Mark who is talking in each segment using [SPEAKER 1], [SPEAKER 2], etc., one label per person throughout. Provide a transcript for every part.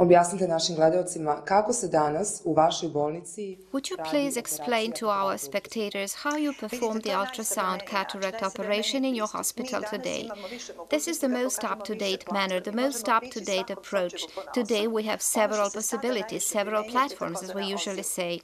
[SPEAKER 1] objasnite našim gledalcima kako se danas u vašoj bolnici...
[SPEAKER 2] Would you please explain to our spectators how you perform the ultrasound cataract operation in your hospital today? This is the most up-to-date manner, the most up-to-date approach. Today we have several possibilities, several platforms, as we usually say.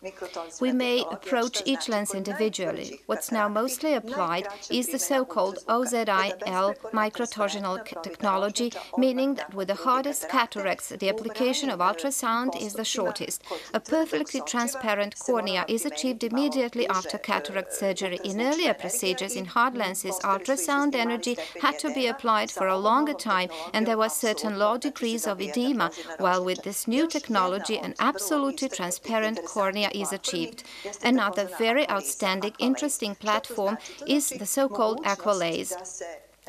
[SPEAKER 2] We may approach each lens individually. What's now mostly applied is the so-called OZIL microtorsional technology, meaning that with the hardest cataracts, the application of ultrasound is the shortest. A perfectly transparent cornea is achieved immediately after cataract surgery. In earlier procedures in hard lenses, ultrasound energy had to be applied for a longer time, and there were certain low degrees of edema, while with this new technology, an absolutely transparent cornea is achieved. Another very outstanding, interesting platform is the so-called aqualaze.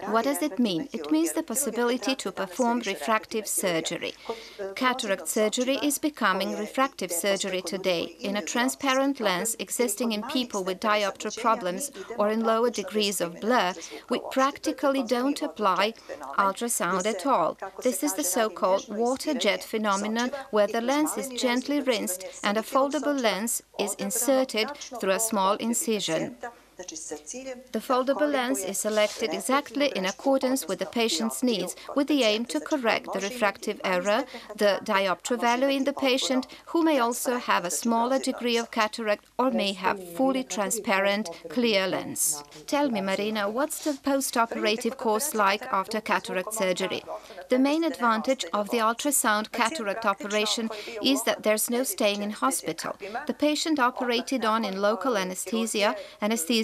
[SPEAKER 2] What does it mean? It means the possibility to perform refractive surgery. Cataract surgery is becoming refractive surgery today. In a transparent lens existing in people with diopter problems or in lower degrees of blur, we practically don't apply ultrasound at all. This is the so-called water jet phenomenon, where the lens is gently rinsed and a foldable lens is inserted through a small incision. The foldable lens is selected exactly in accordance with the patient's needs, with the aim to correct the refractive error, the diopter value in the patient, who may also have a smaller degree of cataract or may have fully transparent, clear lens. Tell me, Marina, what's the post-operative course like after cataract surgery? The main advantage of the ultrasound cataract operation is that there's no staying in hospital. The patient operated on in local anesthesia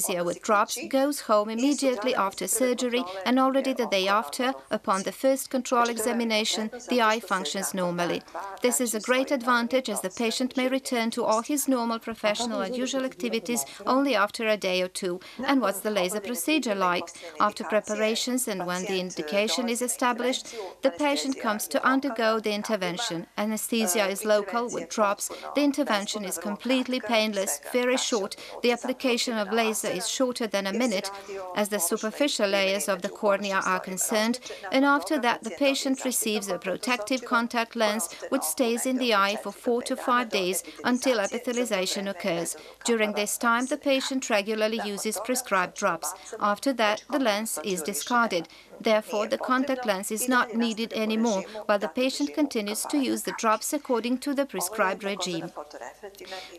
[SPEAKER 2] with drops goes home immediately after surgery, and already the day after, upon the first control examination, the eye functions normally. This is a great advantage, as the patient may return to all his normal professional and usual activities only after a day or two. And what's the laser procedure like? After preparations and when the indication is established, the patient comes to undergo the intervention. Anesthesia is local with drops. The intervention is completely painless, very short. The application of laser is shorter than a minute, as the superficial layers of the cornea are concerned, and after that the patient receives a protective contact lens which stays in the eye for 4 to 5 days until epithelialization occurs. During this time, the patient regularly uses prescribed drops. After that, the lens is discarded. Therefore, the contact lens is not needed anymore, while the patient continues to use the drops according to the prescribed regime.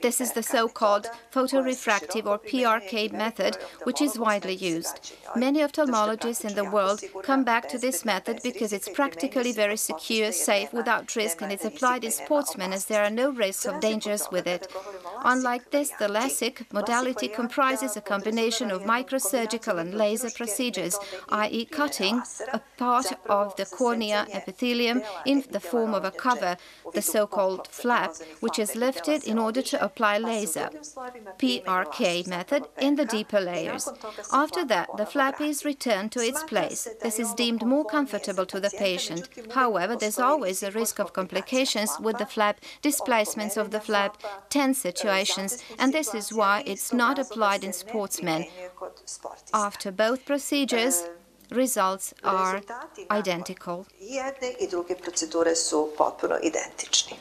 [SPEAKER 2] This is the so-called photorefractive or PRK method, which is widely used. Many ophthalmologists in the world come back to this method because it's practically very secure, safe, without risk, and it's applied in sportsmen as there are no risks of dangers with it. Unlike this, the LASIK modality comprises a combination of microsurgical and laser procedures, i.e. cutting a part of the cornea epithelium in the form of a cover, the so-called flap, which is lifted in order to apply laser, PRK method, in the deeper layers. After that, the flap is returned to its place. This is deemed more comfortable to the patient. However, there's always a risk of complications with the flap, displacements of the flap, tense situations, and this is why it's not applied in sportsmen. After both procedures, results are identical.
[SPEAKER 3] Jedne i druge procedure su potpuno identični.